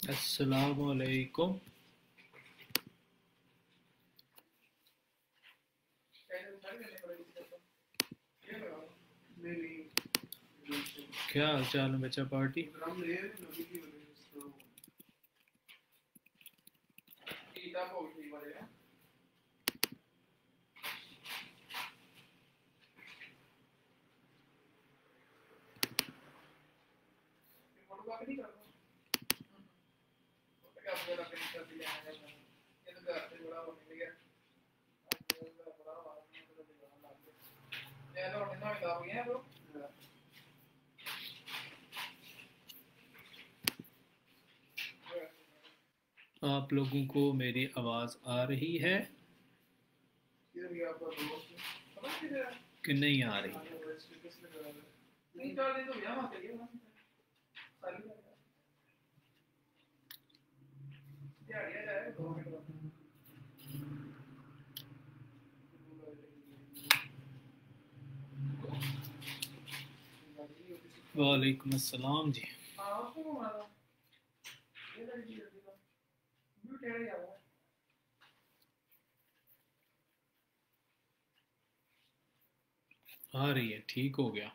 अस्सलामुअलैकुम। क्या हाल चाल है बच्चा पार्टी? आप लोगों को मेरी आवाज़ आ रही है कि नहीं आ रही? वालेकुम अस्सलाम जी। आ रही है, ठीक हो गया।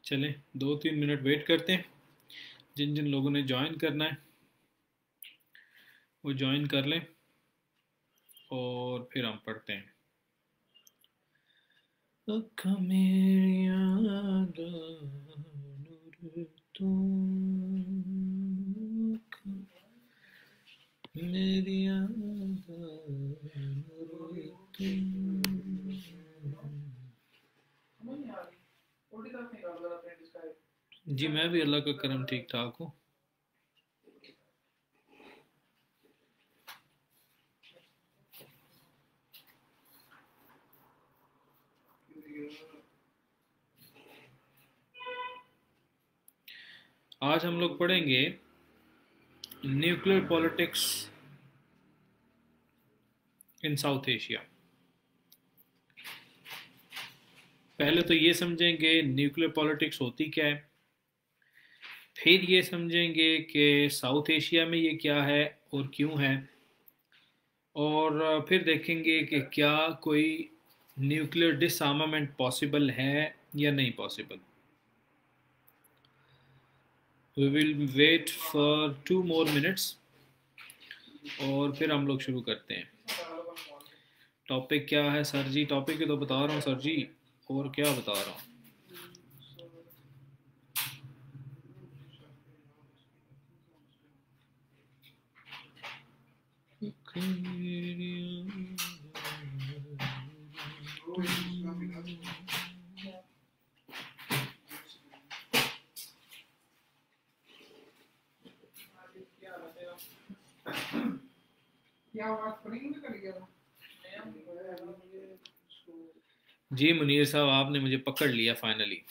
चलें 2-3 मिनट वेट करते हैं। जिन जिन लोगों ने ज्वाइन करना है वो ज्वाइन कर लें और फिर हम पढ़ते हैं। अक्खा मेरिया नूर तुम, मेरिया नूर तुम। जी मैं भी अल्लाह का करम ठीक ठाक हूँ। आज हम लोग पढ़ेंगे nuclear politics in South Asia. पहले तो ये समझेंगे न्यूक्लियर पॉलिटिक्स होती क्या है, फिर ये समझेंगे कि साउथ एशिया में ये क्या है और क्यों है, और फिर देखेंगे कि क्या कोई न्यूक्लियर डिसआर्मामेंट पॉसिबल है या नहीं possible. We will wait for 2 more minutes और फिर हम लोग शुरू करते हैं। टॉपिक क्या है सर जी? टॉपिक तो बता रहा हूँ सर जी, और क्या बता रहा हूँ। जी मुनीर साहब, आपने मुझे पकड़ लिया फाइनली।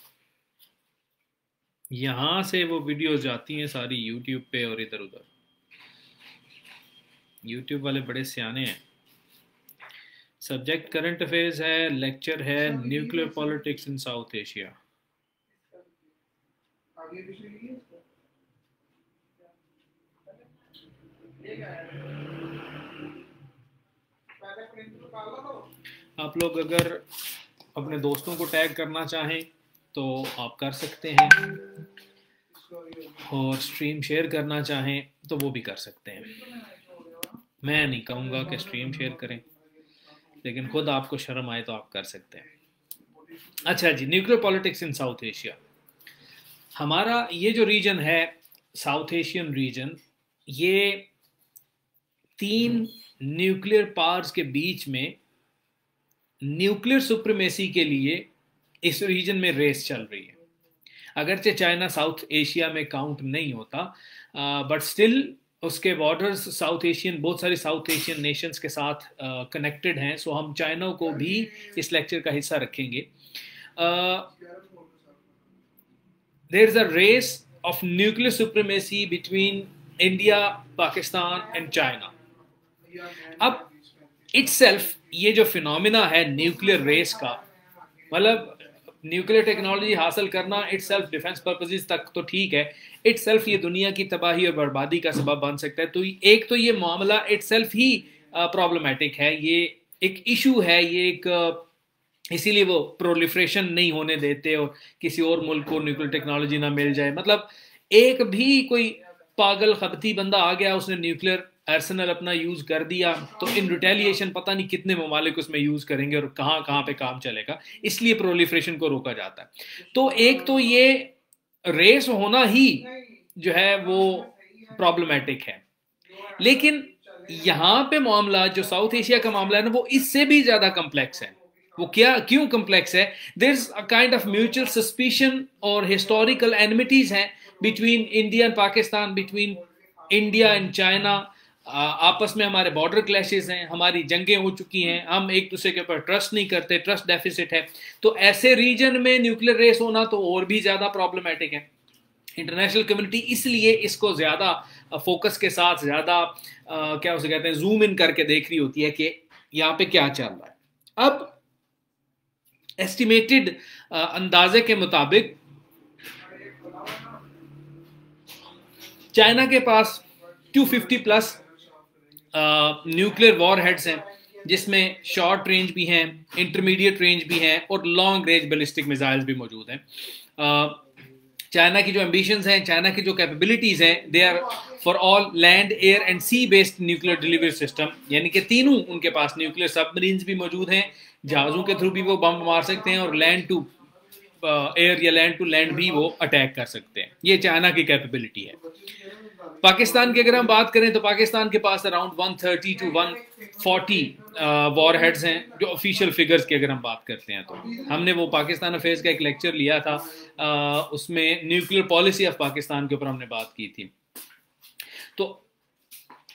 यहाँ से वो वीडियोस जाती हैं सारी यूट्यूब पे और इधर उधर। यूट्यूब वाले बड़े सियाने हैं। सब्जेक्ट करंट अफेयर्स है, लेक्चर है nuclear politics in South Asia. आप लोग अगर अपने दोस्तों को टैग करना चाहें तो आप कर सकते हैं, और स्ट्रीम शेयर करना चाहें तो वो भी कर सकते हैं। मैं नहीं कहूँगा कि स्ट्रीम शेयर करें, लेकिन खुद आपको शर्म आए तो आप कर सकते हैं। अच्छा जी, nuclear politics in South Asia. हमारा ये जो रीजन है साउथ एशियन रीजन, ये 3 न्यूक्लियर पावर्स के बीच में न्यूक्लियर सुप्रीमेसी के लिए इस रीजन में रेस चल रही है। अगरचे चाइना साउथ एशिया में काउंट नहीं होता, बट स्टिल उसके बॉर्डर्स साउथ एशियन, बहुत सारी साउथ एशियन नेशंस के साथ कनेक्टेड हैं। सो हम चाइना को भी इस लेक्चर का हिस्सा रखेंगे। There is a race of nuclear supremacy between India, Pakistan and China. अब इट्सेल्फ ये जो फिनोमिना है न्यूक्लियर रेस का, मतलब न्यूक्लियर टेक्नोलॉजी हासिल करना इट सेल्फ डिफेंस पर्पजेज तक तो ठीक है, इट सेल्फ ये दुनिया की तबाही और बर्बादी का सबब बन सकता है। तो एक तो ये मामला इट सेल्फ ही प्रॉब्लमेटिक है, ये एक इशू है, ये एक इसीलिए वो प्रोलिफ्रेशन नहीं होने देते और किसी और मुल्क को न्यूक्लियर टेक्नोलॉजी ना मिल जाए। मतलब एक भी कोई पागल खबती बंदा आ गया, उसने न्यूक्लियर आर्सेनल अपना यूज कर दिया, तो इन रिटेलिएशन पता नहीं कितने ममालिक उसमें यूज करेंगे और कहाँ कहाँ पे काम चलेगा, इसलिए प्रोलिफ्रेशन को रोका जाता है। तो एक तो ये रेस होना ही जो है वो प्रॉब्लमेटिक है, लेकिन यहाँ पे मामला जो साउथ एशिया का मामला है ना, वो इससे भी ज्यादा कम्प्लेक्स है। वो क्या क्यों कम्प्लेक्स है? There is a kind of mutual suspicion और हिस्टोरिकल एनिमिटीज हैं between India and Pakistan, between India and China. आपस में हमारे बॉर्डर क्लैशेस हैं, हमारी जंगें हो चुकी हैं, हम एक दूसरे के ऊपर ट्रस्ट नहीं करते, ट्रस्ट डेफिसिट है। तो ऐसे रीजन में न्यूक्लियर रेस होना तो और भी ज्यादा प्रॉब्लमेटिक है। इंटरनेशनल कम्युनिटी इसलिए इसको ज्यादा फोकस के साथ, ज्यादा क्या उसे कहते हैं, जूम इन करके देख रही होती है कि यहाँ पे क्या चल रहा है। अब एस्टिमेटेड अंदाजे के मुताबिक चाइना के पास 250 प्लस न्यूक्लियर वॉर हेड्स हैं, जिसमें शॉर्ट रेंज भी हैं, इंटरमीडिएट रेंज भी हैं और लॉन्ग रेंज बैलिस्टिक मिसाइल्स भी मौजूद हैं। चाइना की जो एम्बिशंस हैं, चाइना की जो कैपेबिलिटीज हैं, they are for all land, air and sea based nuclear delivery system, यानी कि तीनों उनके पास न्यूक्लियर सबमरीन्स भी मौजूद हैं, जहाजों के थ्रू भी वो बम मार सकते हैं और लैंड टू एयर या लैंड टू लैंड भी वो अटैक कर सकते हैं। ये चाइना की कैपेबिलिटी है। पाकिस्तान की अगर हम बात करें तो पाकिस्तान के पास अराउंड 130 टू 140 वॉर हेड्स हैं, जो ऑफिशियल फिगर्स की अगर हम बात करते हैं। तो हमने वो पाकिस्तान अफेयर्स का एक लेक्चर लिया था, उसमें न्यूक्लियर पॉलिसी ऑफ पाकिस्तान के ऊपर हमने बात की थी, तो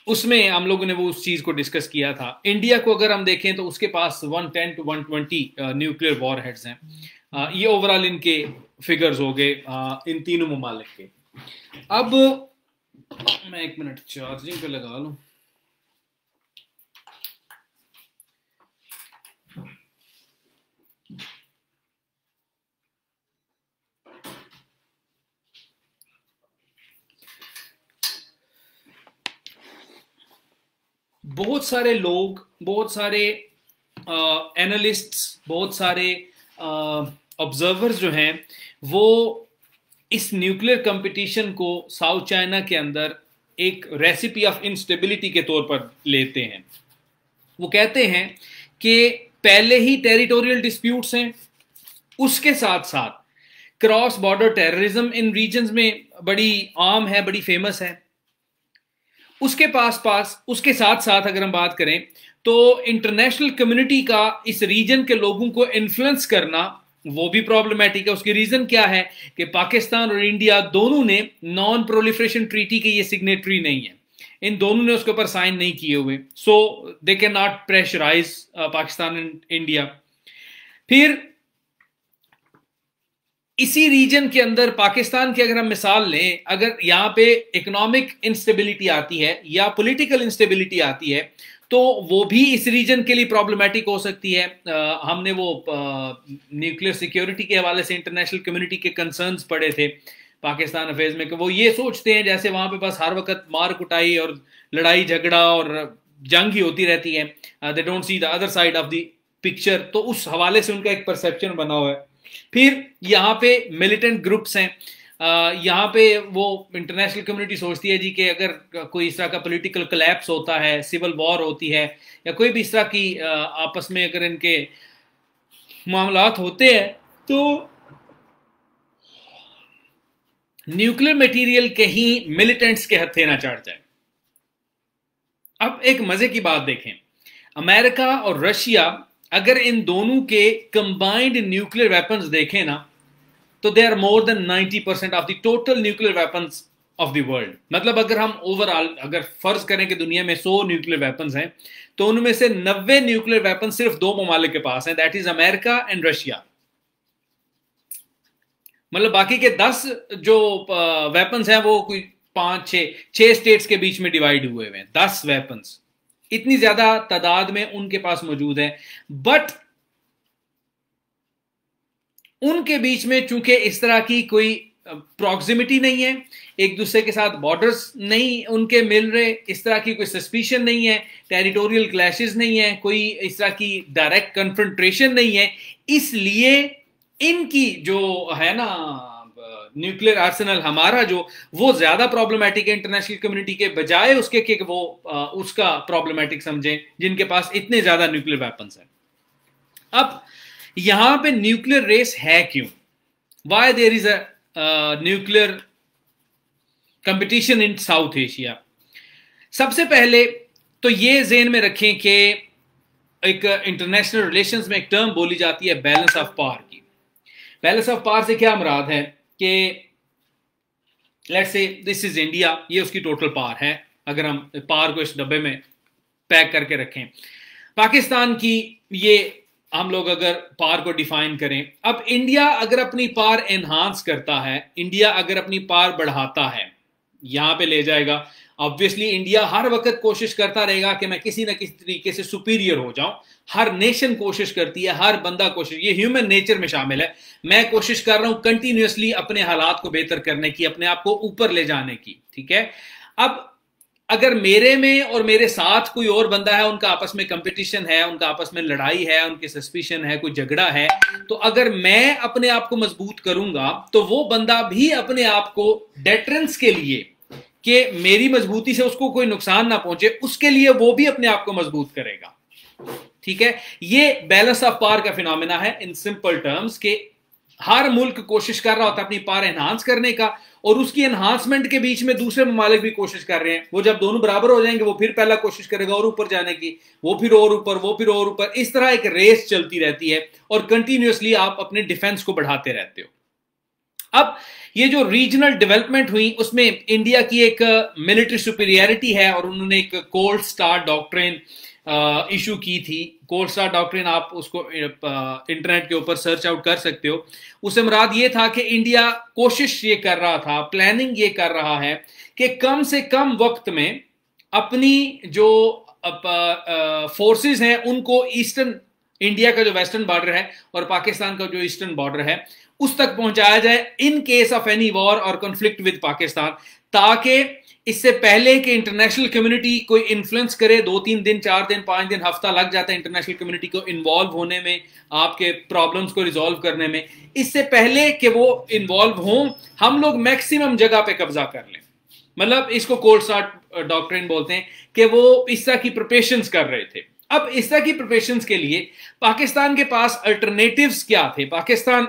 उसमें हम लोगों ने वो उस चीज को डिस्कस किया था। इंडिया को अगर हम देखें तो उसके पास 110 टू 120 न्यूक्लियर वॉर हेड्स हैं। ये ओवरऑल इनके फिगर्स हो गए इन तीनों ममालिक के। अब मैं एक मिनट चार्जिंग पे लगा लूं। बहुत सारे लोग, बहुत सारे एनालिस्ट्स, बहुत सारे ऑब्जर्वर्स जो हैं वो इस न्यूक्लियर कंपटीशन को साउथ चाइना के अंदर एक रेसिपी ऑफ इंस्टेबिलिटी के तौर पर लेते हैं। वो कहते हैं कि पहले ही टेरिटोरियल डिस्प्यूट्स हैं, उसके साथ साथ cross border terrorism in regions में बड़ी आम है, बड़ी फेमस है। उसके उसके साथ साथ अगर हम बात करें तो इंटरनेशनल कम्युनिटी का इस रीजन के लोगों को इन्फ्लुएंस करना वो भी प्रॉब्लमेटिक है। उसकी रीजन क्या है कि पाकिस्तान और इंडिया दोनों ने नॉन प्रोलिफरेशन ट्रीटी के ये सिग्नेटरी नहीं है, इन दोनों ने उसके ऊपर साइन नहीं किए हुए, so they can not pressurise Pakistan and India. फिर इसी रीजन के अंदर पाकिस्तान की अगर हम मिसाल लें, अगर यहाँ पे इकोनॉमिक इंस्टेबिलिटी आती है या पॉलिटिकल इंस्टेबिलिटी आती है तो वो भी इस रीजन के लिए प्रॉब्लमेटिक हो सकती है। हमने वो न्यूक्लियर सिक्योरिटी के हवाले से इंटरनेशनल कम्युनिटी के कंसर्न्स पढ़े थे पाकिस्तान अफेयर्स में, कि वो ये सोचते हैं जैसे वहां पे बस हर वक्त मार कुटाई और लड़ाई झगड़ा और जंग ही होती रहती है, they don't see the other side of the picture. तो उस हवाले से उनका एक परसेप्शन बना हुआ है। फिर यहाँ पे मिलिटेंट ग्रुप्स हैं, यहाँ पे वो इंटरनेशनल कम्युनिटी सोचती है जी कि अगर कोई इस तरह का पॉलिटिकल कोलैप्स होता है, सिविल वॉर होती है या कोई भी इस तरह की आपस में अगर इनके मामलात होते हैं तो न्यूक्लियर मटेरियल के ही मिलिटेंट्स के हत्थे ना चढ़ जाए। अब एक मजे की बात देखें, अमेरिका और रशिया अगर इन दोनों के कंबाइंड न्यूक्लियर वेपन्स देखें ना तो they are more than 90% of the total nuclear weapons of the world. मतलब अगर हम ओवरऑल अगर फर्ज करें कि दुनिया में 100 न्यूक्लियर वेपन्स हैं तो उनमें से 90 न्यूक्लियर वेपन सिर्फ दो ममालिक के पास हैं, that is America and Russia. मतलब बाकी के 10 जो वेपन्स हैं वो कोई 5-6 स्टेट्स के बीच में डिवाइड हुए हैं। 10 वेपन्स, इतनी ज्यादा तादाद में उनके पास मौजूद है। बट उनके बीच में चूंकि इस तरह की कोई प्रॉक्सिमिटी नहीं है, एक दूसरे के साथ बॉर्डर्स नहीं उनके मिल रहे, इस तरह की कोई सस्पिशन नहीं है, टेरिटोरियल क्लैशेस नहीं है, कोई इस तरह की डायरेक्ट कन्फ्रंट्रेशन नहीं है, इसलिए इनकी जो है ना न्यूक्लियर आर्सेनल हमारा जो वो ज्यादा प्रॉब्लमेटिक है इंटरनेशनल कम्युनिटी के बजाय उसके कि वो उसका प्रॉब्लमेटिक समझें जिनके पास इतने ज्यादा न्यूक्लियर वेपन्स हैं। अब यहां पे न्यूक्लियर रेस है क्यों? Why there is a nuclear competition in South Asia? सबसे पहले तो ये ज़हन में रखें कि एक इंटरनेशनल रिलेशंस में एक टर्म बोली जाती है बैलेंस ऑफ पावर की। बैलेंस ऑफ पावर से क्या मुराद है कि let's say this is India, ये उसकी टोटल पावर है, अगर हम पावर को इस डब्बे में पैक करके रखें। पाकिस्तान की ये हम लोग अगर पावर को डिफाइन करें, अब इंडिया अगर अपनी पावर एनहांस करता है, इंडिया अगर अपनी पावर बढ़ाता है, यहां पे ले जाएगा, ऑब्वियसली इंडिया हर वक्त कोशिश करता रहेगा कि मैं किसी ना किसी तरीके से सुपीरियर हो जाऊं। हर नेशन कोशिश करती है, हर बंदा कोशिश, ये ह्यूमन नेचर में शामिल है। मैं कोशिश कर रहा हूं कंटिन्यूअसली अपने हालात को बेहतर करने की, अपने आप को ऊपर ले जाने की, ठीक है। अब अगर मेरे में और मेरे साथ कोई और बंदा है, उनका आपस में कंपटीशन है, उनका आपस में लड़ाई है, उनकी सस्पिशन है, कोई झगड़ा है, तो अगर मैं अपने आप को मजबूत करूंगा तो वो बंदा भी अपने आप को डेटरेंस के लिए कि मेरी मजबूती से उसको कोई नुकसान ना पहुंचे, उसके लिए वो भी अपने आप को मजबूत करेगा, ठीक है। ये बैलेंस ऑफ पावर का फिनोमेना है इन सिंपल टर्म्स के हर मुल्क कोशिश कर रहा होता है अपनी पावर एनहांस करने का, और उसकी एनहांसमेंट के बीच में दूसरे ममालिक भी कोशिश कर रहे हैं। वो जब दोनों बराबर हो जाएंगे वो फिर पहला कोशिश करेगा और ऊपर जाने की, वो फिर और ऊपर, वो फिर और ऊपर, इस तरह एक रेस चलती रहती है और कंटिन्यूअसली आप अपने डिफेंस को बढ़ाते रहते हो। अब ये जो रीजनल डेवलपमेंट हुई उसमें इंडिया की एक मिलिट्री सुपीरियरिटी है और उन्होंने एक कोल्ड स्टार डॉक्ट्रिन इशू की थी। कोल्ड स्टार डॉक्ट्रिन आप उसको इंटरनेट के ऊपर सर्च आउट कर सकते हो। उससे मुराद ये था कि इंडिया कोशिश ये कर रहा था, प्लानिंग ये कर रहा है कि कम से कम वक्त में अपनी जो फोर्सेस हैं उनको ईस्टर्न, इंडिया का जो वेस्टर्न बॉर्डर है और पाकिस्तान का जो ईस्टर्न बॉर्डर है उस तक पहुंचाया जाए in case of any war और कॉन्फ्लिक्ट विद पाकिस्तान, ताकि इससे पहले कि इंटरनेशनल कम्युनिटी कोई इन्फ्लुएंस करे, 2-3 दिन, 4 दिन, 5 दिन, हफ्ता लग जाता है इंटरनेशनल कम्युनिटी को इन्वॉल्व होने में, आपके प्रॉब्लम्स को रिजॉल्व करने में, इससे पहले कि वो इन्वॉल्व हों हम लोग मैक्सिमम जगह पे कब्जा कर लें। मतलब इसको कोल्ड स्टार डॉक्ट्रिन बोलते हैं कि वो इस तरह की प्रिपरेशंस कर रहे थे। अब इस तरह की प्रिपरेशंस के लिए पाकिस्तान के पास अल्टरनेटिव्स क्या थे? पाकिस्तान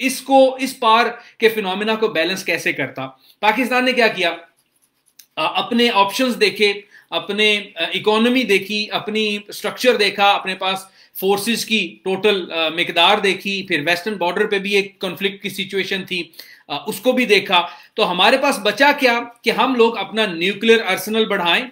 इस पार के फिनोमिना को बैलेंस कैसे करता? पाकिस्तान ने क्या किया? अपने ऑप्शंस देखे, अपने इकोनॉमी देखी, अपनी स्ट्रक्चर देखा, अपने पास फोर्सेस की टोटल मिकदार देखी, फिर वेस्टर्न बॉर्डर पे भी एक कॉन्फ्लिक्ट की सिचुएशन थी, उसको भी देखा। तो हमारे पास बचा क्या कि हम लोग अपना न्यूक्लियर आर्सेनल बढ़ाएं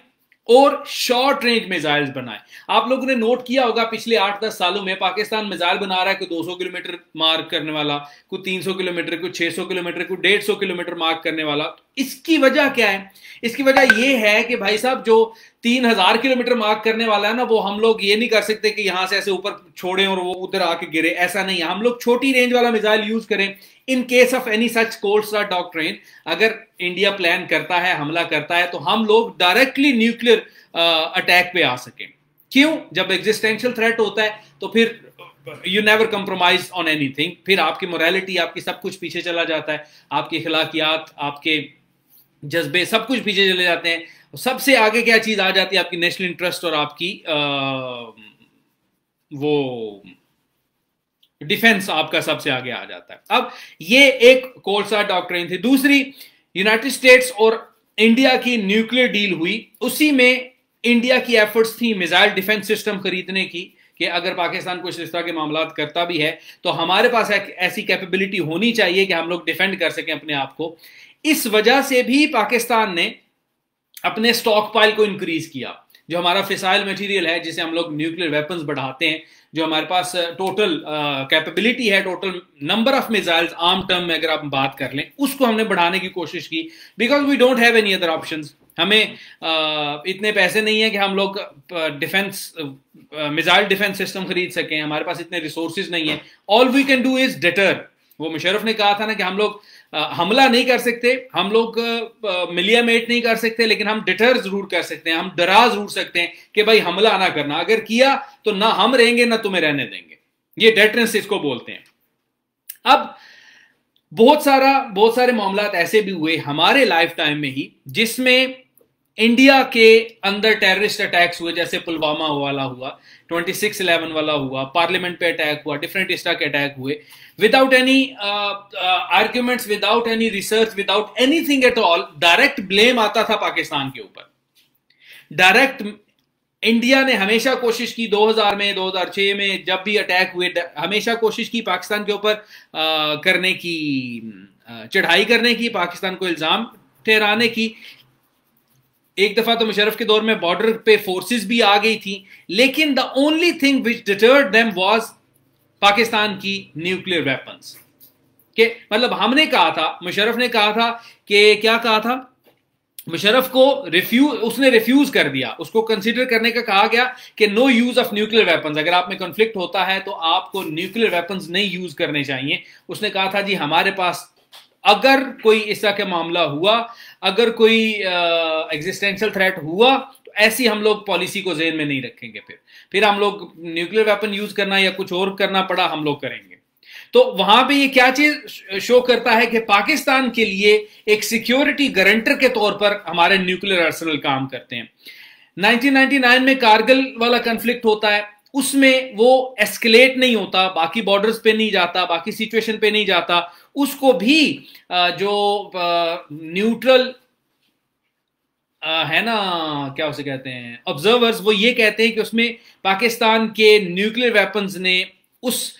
और शॉर्ट रेंज मिसाइल्स बनाए। आप लोगों ने नोट किया होगा पिछले 8-10 सालों में पाकिस्तान मिसाइल बना रहा है, कोई 200 किलोमीटर मार्क करने वाला, कोई 300 किलोमीटर, कोई 600 किलोमीटर, कोई 150 किलोमीटर मार्क करने वाला। इसकी वजह क्या है? इसकी वजह यह है कि भाई साहब जो 3000 किलोमीटर मार्क करने वाला है ना, वो हम लोग ये नहीं कर सकते कि यहां से ऐसे ऊपर छोड़ें और वो उधर आके गिरे, ऐसा नहीं है। हम लोग छोटी रेंज वाला मिसाइल यूज करें in case of any such cold star doctrine. अगर इंडिया प्लान करता है, हमला करता है, तो हम लोग डायरेक्टली न्यूक्लियर अटैक पे आ सकें। क्यों? जब एग्जिस्टेंशियल थ्रेट होता है तो फिर you never compromise on anything, फिर आपकी मोरालिटी, आपकी सब कुछ पीछे चला जाता है, आपकी अखलाकियात, आपके जज्बे सब कुछ पीछे चले जाते हैं। सबसे आगे क्या चीज आ जाती है? आपकी नेशनल इंटरेस्ट और आपकी वो डिफेंस आपका सबसे आगे आ जाता है। अब ये एक कोल्ड स्टार डॉक्ट्रिन थी। दूसरी, यूनाइटेड स्टेट्स और इंडिया की न्यूक्लियर डील हुई, उसी में इंडिया की एफर्ट्स थी मिसाइल डिफेंस सिस्टम खरीदने की, कि अगर पाकिस्तान कुछ इस तरह के मामला करता भी है तो हमारे पास ऐसी कैपेबिलिटी होनी चाहिए कि हम लोग डिफेंड कर सकें अपने आप को। इस वजह से भी पाकिस्तान ने अपने स्टॉक पाइल को इंक्रीज किया। जो हमारा फिसाइल मटेरियल है, जिसे हम लोग न्यूक्लियर वेपन्स बढ़ाते हैं, जो हमारे पास टोटल कैपेबिलिटी है, total number of missiles arm term में अगर आप बात कर लें, उसको हमने बढ़ाने की कोशिश की, because we don't have any other options. हमें इतने पैसे नहीं है कि हम लोग डिफेंस मिसाइल डिफेंस सिस्टम खरीद सकें, हमारे पास इतने रिसोर्सेज नहीं है। All we can do is deter. वो मुशर्रफ ने कहा था ना कि हम लोग हमला नहीं कर सकते, हम लोग मिलियामेट नहीं कर सकते, लेकिन हम डिटर जरूर कर सकते हैं, हम डरा जरूर सकते हैं कि भाई हमला ना करना, अगर किया तो ना हम रहेंगे ना तुम्हें रहने देंगे। ये डेटरेंस इसको बोलते हैं। अब बहुत सारे मामला ऐसे भी हुए हमारे लाइफ टाइम में ही जिसमें इंडिया के अंदर टेररिस्ट अटैक्स हुए, जैसे पुलवामा वाला हुआ, 26/11 वाला हुआ, पार्लियामेंट पे अटैक हुआ, डिफरेंट इस तरह के अटैक हुए, without any arguments, without any research, without anything at all. Direct blame आता था पाकिस्तान के ऊपर। डायरेक्ट इंडिया ने हमेशा कोशिश की, 2000 में, 2006 में जब भी अटैक हुए, हमेशा कोशिश की पाकिस्तान के ऊपर करने की, चढ़ाई करने की, पाकिस्तान को इल्जाम ठहराने की। एक दफा तो मुशर्रफ के दौर में बॉर्डर पे फोर्सेस भी आ गई थी, लेकिन the only thing which deterred them was Pakistan की न्यूक्लियर वेपन्स। के मतलब हमने कहा था, मुशर्रफ ने कहा था कि क्या कहा था, मुशर्रफ को उसने रिफ्यूज कर दिया, उसको कंसीडर करने का कहा गया कि no use of nuclear weapons, अगर आप में कॉन्फ्लिक्ट होता है तो आपको न्यूक्लियर वेपन्स नहीं यूज करने चाहिए। उसने कहा था जी हमारे पास अगर कोई इस तरह का मामला हुआ, अगर कोई एग्जिस्टेंशियल थ्रेट हुआ, तो ऐसी हम लोग पॉलिसी को जेहन में नहीं रखेंगे, फिर हम लोग न्यूक्लियर वेपन यूज करना या कुछ और करना पड़ा हम लोग करेंगे। तो वहां पे ये क्या चीज शो करता है कि पाकिस्तान के लिए एक सिक्योरिटी गारंटर के तौर पर हमारे न्यूक्लियर आर्सेनल काम करते हैं। 1999 में कारगिल वाला कॉन्फ्लिक्ट होता है, उसमें वो एस्केलेट नहीं होता, बाकी बॉर्डर्स पे नहीं जाता, बाकी सिचुएशन पे नहीं जाता, उसको भी जो न्यूट्रल है ना, क्या उसे कहते हैं, ऑब्जर्वर्स, वो ये कहते हैं कि उसमें पाकिस्तान के न्यूक्लियर वेपन्स ने उस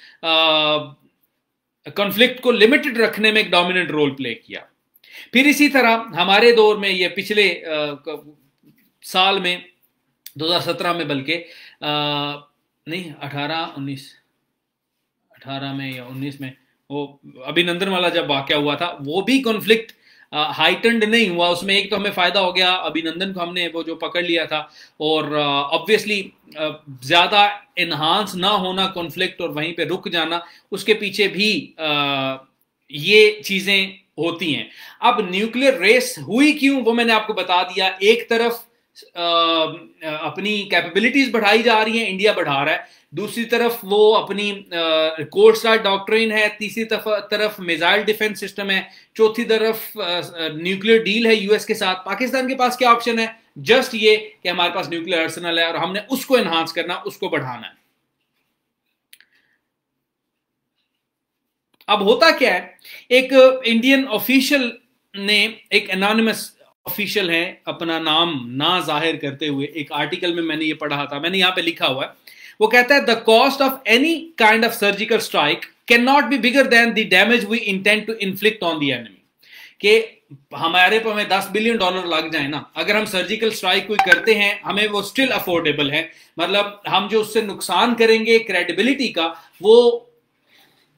कॉन्फ्लिक्ट को लिमिटेड रखने में एक डोमिनेंट रोल प्ले किया। फिर इसी तरह हमारे दौर में, ये पिछले साल में 2017 में, बल्कि नहीं 18 में या 19 में, वो अभिनंदन वाला जब वाकया हुआ था, वो भी कॉन्फ्लिक्ट हाइटेंड नहीं हुआ। उसमें एक तो हमें फायदा हो गया, अभिनंदन को हमने वो जो पकड़ लिया था, और ऑब्वियसली ज्यादा एनहांस ना होना कॉन्फ्लिक्ट और वहीं पे रुक जाना, उसके पीछे भी ये चीजें होती हैं। अब न्यूक्लियर रेस हुई क्यों, वो मैंने आपको बता दिया। एक तरफ अपनी कैपेबिलिटीज बढ़ाई जा रही हैं, इंडिया बढ़ा रहा है, दूसरी तरफ वो अपनी कोल्ड स्टार्ट डॉक्ट्रिन है, तीसरी तरफ मिसाइल डिफेंस सिस्टम है, चौथी तरफ न्यूक्लियर डील है यूएस के साथ। पाकिस्तान के पास क्या ऑप्शन है, जस्ट ये कि हमारे पास न्यूक्लियर आर्सेनल है और हमने उसको एनहांस करना, उसको बढ़ाना है। अब होता क्या है, एक इंडियन ऑफिशियल ने, एक एनोनिमस ऑफिशियल है, अपना नाम ना जाहिर करते हुए, एक आर्टिकल में मैंने ये पढ़ा था, मैंने यहां पे लिखा हुआ है, वो कहता है the cost of any kind of surgical strike can not be bigger than the damage we intend to inflict on the enemy. कि हमारे पर हमें $10 बिलियन लग जाए ना, अगर हम सर्जिकल स्ट्राइक कोई करते हैं, हमें वो स्टिल अफोर्डेबल है। मतलब हम जो उससे नुकसान करेंगे क्रेडिबिलिटी का, वो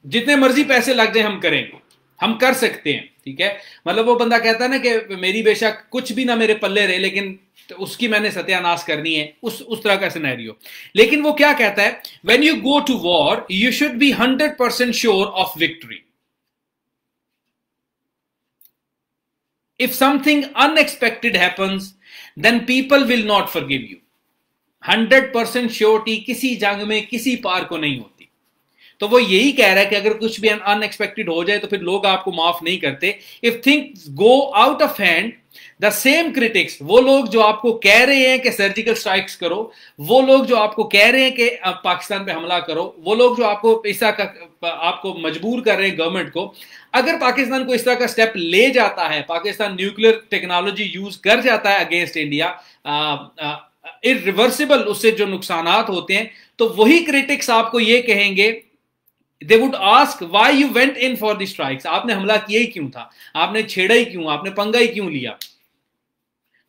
जितने मर्जी पैसे लग जाए हम करेंगे, हम कर सकते हैं, ठीक है। मतलब वो बंदा कहता है ना कि मेरी बेशक कुछ भी ना मेरे पल्ले रहे, लेकिन तो उसकी मैंने सत्यानाश करनी है, उस तरह का सिनेरियो। लेकिन वो क्या कहता है, when you go to war you should be 100% sure of victory. If something unexpected happens then people will not forgive you. 100% surety किसी जंग में किसी पार को नहीं होती। तो वो यही कह रहा है कि अगर कुछ भी अनएक्सपेक्टेड हो जाए तो फिर लोग आपको माफ नहीं करते। If things go out of hand, the same critics, वो लोग जो आपको कह रहे हैं कि सर्जिकल स्ट्राइक्स करो, वो लोग जो आपको कह रहे हैं कि पाकिस्तान पे हमला करो, वो लोग जो आपको इस तरह का आपको मजबूर कर रहे हैं गवर्नमेंट को, अगर पाकिस्तान को इस तरह का स्टेप ले जाता है, पाकिस्तान न्यूक्लियर टेक्नोलॉजी यूज कर जाता है अगेंस्ट इंडिया, इरिवर्सिबल उससे जो नुकसानात होते हैं, तो वही क्रिटिक्स आपको ये कहेंगे, they would ask why you went in for the strikes, आपने हमला किया ही क्यों था, आपने छेड़ा ही क्यों, आपने पंगा ही क्यों लिया।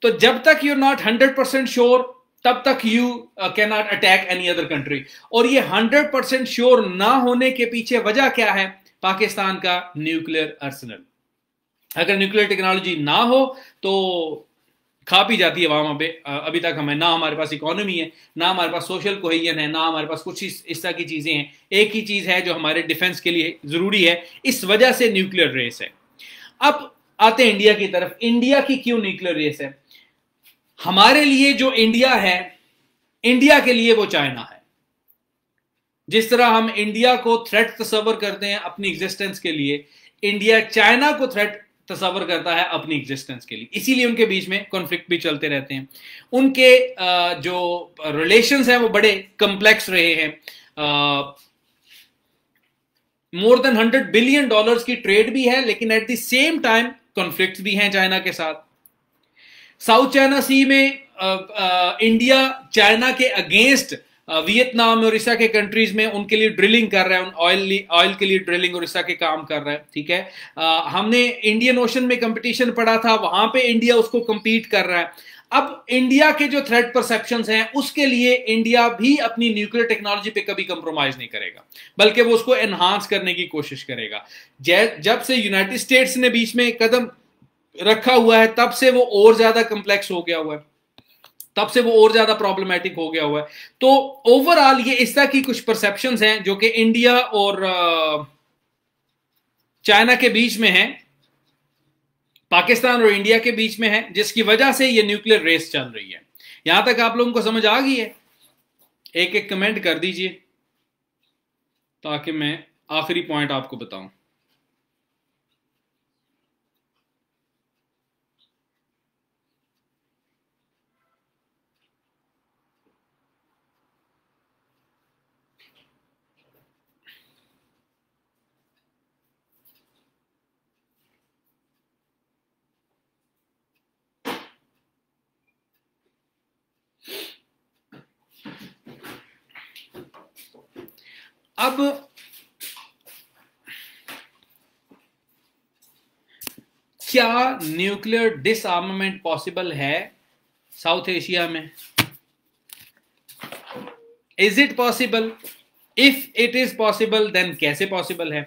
तो जब तक you're not 100% sure, तब तक you cannot attack any other country। और ये 100% sure ना होने के पीछे वजह क्या है, पाकिस्तान का न्यूक्लियर आर्सेनल। अगर न्यूक्लियर टेक्नोलॉजी ना हो तो खा पी जाती है वहां पे अभी तक हमें, ना हमारे पास इकोनॉमी है, ना हमारे पास सोशल कोहेजन है, ना हमारे पास कुछ इस तरह की चीजें हैं। एक ही चीज है जो हमारे डिफेंस के लिए जरूरी है, इस वजह से न्यूक्लियर रेस है। अब आते हैं इंडिया की तरफ। इंडिया की क्यों न्यूक्लियर रेस है? हमारे लिए जो इंडिया है, इंडिया के लिए वो चाइना है। जिस तरह हम इंडिया को थ्रेट तस्वर करते हैं अपनी एग्जिस्टेंस के लिए, इंडिया चाइना को थ्रेट तस्वर करता है अपनी एग्जिस्टेंस के लिए। इसीलिए उनके बीच में कॉन्फ्लिक्ट भी चलते रहते हैं। उनके जो रिलेशंस हैं वो बड़े कॉम्प्लेक्स रहे हैं। मोर देन $100 बिलियन की ट्रेड भी है, लेकिन at the same time conflict भी हैं चाइना के साथ। साउथ चाइना सी में इंडिया चाइना के अगेंस्ट वियतनाम और इस के कंट्रीज में उनके लिए ड्रिलिंग कर रहा है, ऑयल के लिए ड्रिलिंग और इस के काम कर रहा है, ठीक है। हमने इंडियन ओशन में कंपटीशन पढ़ा था, वहां पे इंडिया उसको compete कर रहा है। अब इंडिया के जो थ्रेट परसेप्शंस हैं उसके लिए इंडिया भी अपनी न्यूक्लियर टेक्नोलॉजी पे कभी कंप्रोमाइज नहीं करेगा, बल्कि वो उसको एनहांस करने की कोशिश करेगा। जब से यूनाइटेड स्टेट्स ने बीच में कदम रखा हुआ है, तब से वो और ज्यादा कॉम्प्लेक्स हो गया हुआ है, तब से वो और ज्यादा प्रॉब्लमेटिक हो गया हुआ है। तो ओवरऑल ये इस तरह की कुछ परसेप्शंस हैं जो कि इंडिया और चाइना के बीच में है, पाकिस्तान और इंडिया के बीच में है, जिसकी वजह से ये न्यूक्लियर रेस चल रही है। यहां तक आप लोगों को समझ आ गई है? एक एक कमेंट कर दीजिए ताकि मैं आखिरी पॉइंट आपको बताऊं। अब क्या न्यूक्लियर डिसआर्मामेंट पॉसिबल है साउथ एशिया में? Is it possible? If it is possible then कैसे पॉसिबल है?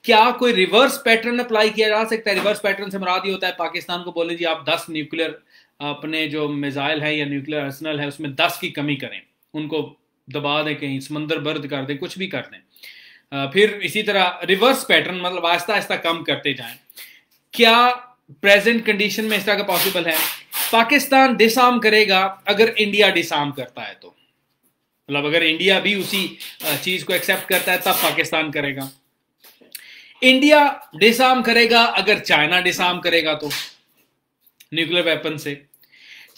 क्या कोई रिवर्स पैटर्न अप्लाई किया जा सकता है? रिवर्स पैटर्न से मुराद ये होता है पाकिस्तान को बोले जी आप 10 न्यूक्लियर अपने जो मिसाइल है या न्यूक्लियर आर्सेनल है उसमें 10 की कमी करें, उनको दबा दें, कहीं समंदर बर्द कर दें, कुछ भी कर दें। फिर इसी तरह रिवर्स पैटर्न मतलब आहिस्ता आहिस्ता कम करते जाएं। क्या प्रेजेंट कंडीशन में इस तरह का पॉसिबल है? पाकिस्तान डिसआर्म करेगा अगर इंडिया डिसआर्म करता है तो, मतलब अगर इंडिया भी उसी चीज को एक्सेप्ट करता है तब पाकिस्तान करेगा। इंडिया डिसआर्म करेगा अगर चाइना डिसआर्म करेगा तो न्यूक्लियर वेपन से।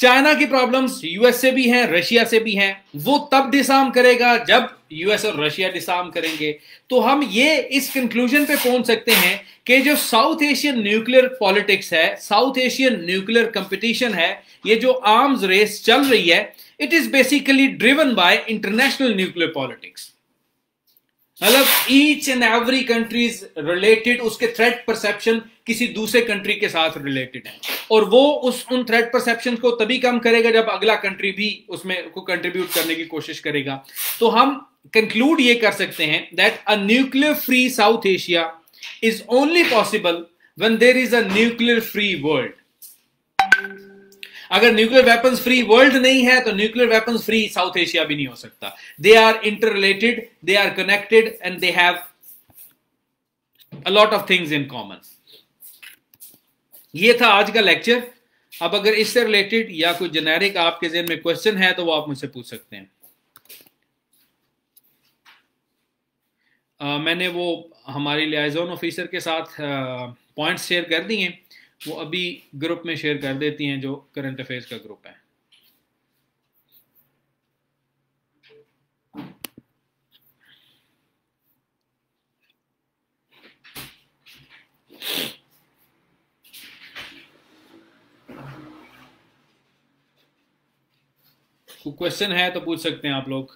चाइना की प्रॉब्लम्स यूएस से भी हैं, रशिया से भी हैं, वो तब डिसआर्म करेगा जब यूएस और रशिया डिसआर्म करेंगे। तो हम ये इस कंक्लूजन पे पहुंच सकते हैं कि जो साउथ एशियन न्यूक्लियर पॉलिटिक्स है, साउथ एशियन न्यूक्लियर कंपटीशन है, ये जो आर्म्स रेस चल रही है, it is basically driven by international nuclear politics. मतलब each and every countries related, उसके थ्रेट परसेप्शन किसी दूसरे कंट्री के साथ रिलेटेड है, और वो उन थ्रेट परसेप्शन को तभी कम करेगा जब अगला कंट्री भी उसमें को कंट्रीब्यूट करने की कोशिश करेगा। तो हम कंक्लूड ये कर सकते हैं that a nuclear free South Asia is only possible when there is a nuclear free world. अगर न्यूक्लियर वेपन्स फ्री वर्ल्ड नहीं है तो nuclear weapons free South Asia भी नहीं हो सकता। They are interrelated, they are connected and they have a lot of things in common. ये था आज का लेक्चर। अब अगर इससे रिलेटेड या कोई जेनेरिक आपके ज़हन में क्वेश्चन है तो वो आप मुझसे पूछ सकते हैं। मैंने वो हमारी लियाज़ोन ऑफिसर के साथ पॉइंट्स शेयर कर दिए हैं, वो अभी ग्रुप में शेयर कर देती हैं जो करंट अफेयर्स का ग्रुप है। कोई क्वेश्चन है तो पूछ सकते हैं आप लोग।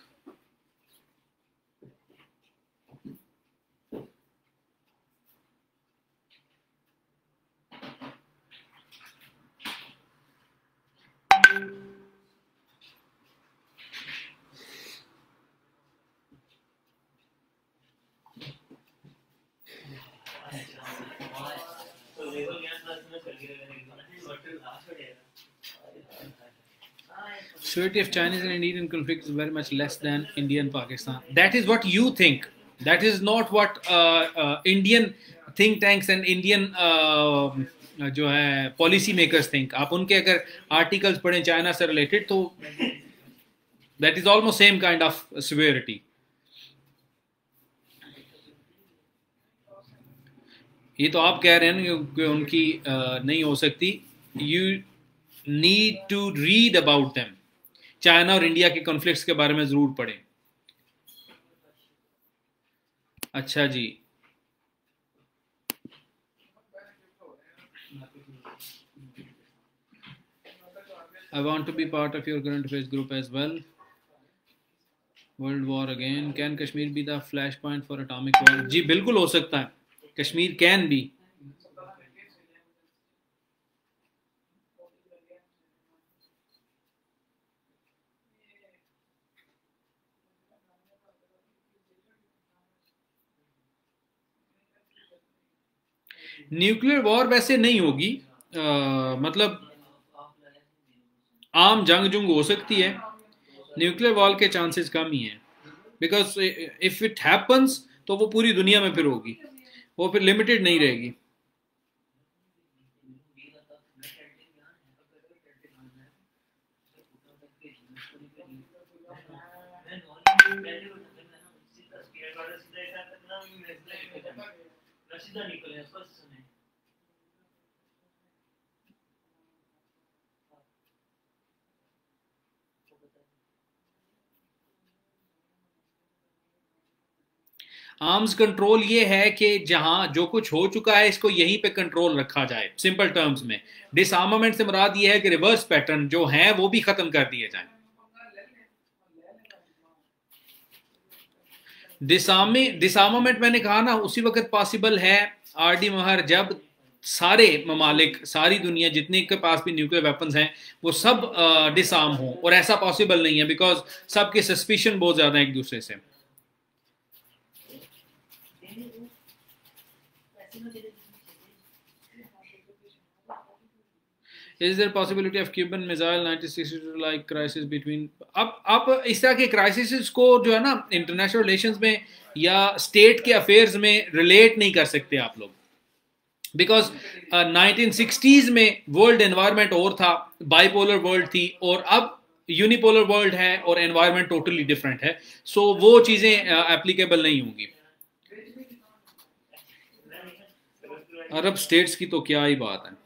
severity of Chinese and Indian conflict is very much less than Indian Pakistan. That is what you think. That is not what Indian think tanks and Indian जो है पॉलिसी मेकर्स थिंक. आप उनके अगर आर्टिकल्स पढ़ें China से related तो that is almost same kind of severity. ये तो आप कह रहे हैं कि उनकी नहीं हो सकती. You need to read about them. China और इंडिया के कॉन्फ्लिक्ट्स के बारे में जरूर पढ़ें. अच्छा जी, I want to be part of your current affairs group as well. World war again. Can Kashmir be the flashpoint for atomic war? जी बिल्कुल हो सकता है. Kashmir can be. Nuclear war वैसे नहीं होगी. मतलब आम जंग जुंग हो सकती है. न्यूक्लियर वॉर के चांसेस कम ही हैं. बिकॉज इफ इट हैपन्स तो वो पूरी दुनिया में फिर होगी. वो फिर लिमिटेड नहीं रहेगी. आर्म्स कंट्रोल ये है कि जहां जो कुछ हो चुका है इसको यहीं पे कंट्रोल रखा जाए. सिंपल टर्म्स में डिसआर्मामेंट से मुराद ये है कि रिवर्स पैटर्न जो हैं वो भी खत्म कर दिए जाएं. डिसआर्मामेंट मैंने कहा ना उसी वक्त पॉसिबल है आरडी महर जब सारे ममालिक, सारी दुनिया जितने के पास भी न्यूक्लियर वेपन्स हैं वो सब डिसआर्म हो. और ऐसा पॉसिबल नहीं है बिकॉज सबके सस्पिशन बहुत ज्यादा है एक दूसरे से. Is there possibility of Cuban missile 1962 like crisis between? अब आप इस तरह के क्राइसिस को जो है ना इंटरनेशनल रिलेशंस में या स्टेट के अफेयर्स में रिलेट नहीं कर सकते आप लोग. बिकॉज 1960s में वर्ल्ड एनवायरनमेंट और था, बाइपोलर वर्ल्ड थी, और अब यूनिपोलर वर्ल्ड है और एनवायरनमेंट टोटली डिफरेंट है. सो वो चीजें एप्लीकेबल नहीं होंगी. अरब स्टेट्स की तो क्या ही बात है.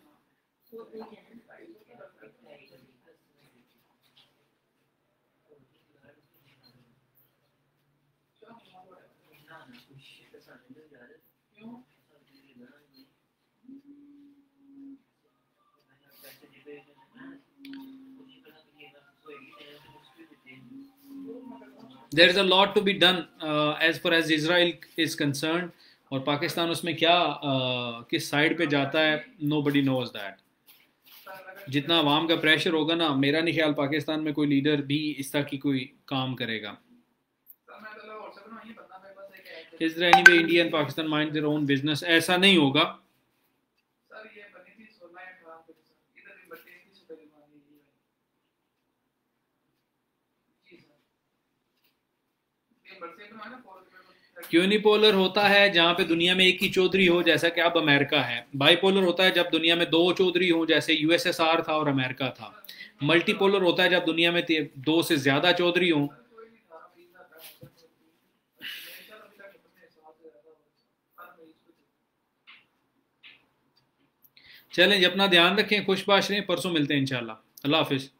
There is a lot to be done as far as Israel is concerned. और पाकिस्तान उसमें क्या किस साइड पे जाता है nobody knows that. जितना अवाम का प्रेशर होगा ना, मेरा नहीं ख्याल पाकिस्तान में कोई लीडर भी इस तरह की कोई काम करेगा. Is there any way India and Pakistan mind their own business? ऐसा नहीं होगा. यूनिपोलर होता है जहां पे दुनिया में एक ही चौधरी हो, जैसा कि अब अमेरिका है. बाइपोलर होता है जब दुनिया में दो चौधरी हो, जैसे यूएसएसआर था और अमेरिका था. मल्टीपोलर होता है जब दुनिया में दो से ज्यादा चौधरी हो. चलें, अपना ध्यान रखें, खुशबाश रहें. परसों मिलते हैं इंशाल्लाह. अल्लाह हाफिज.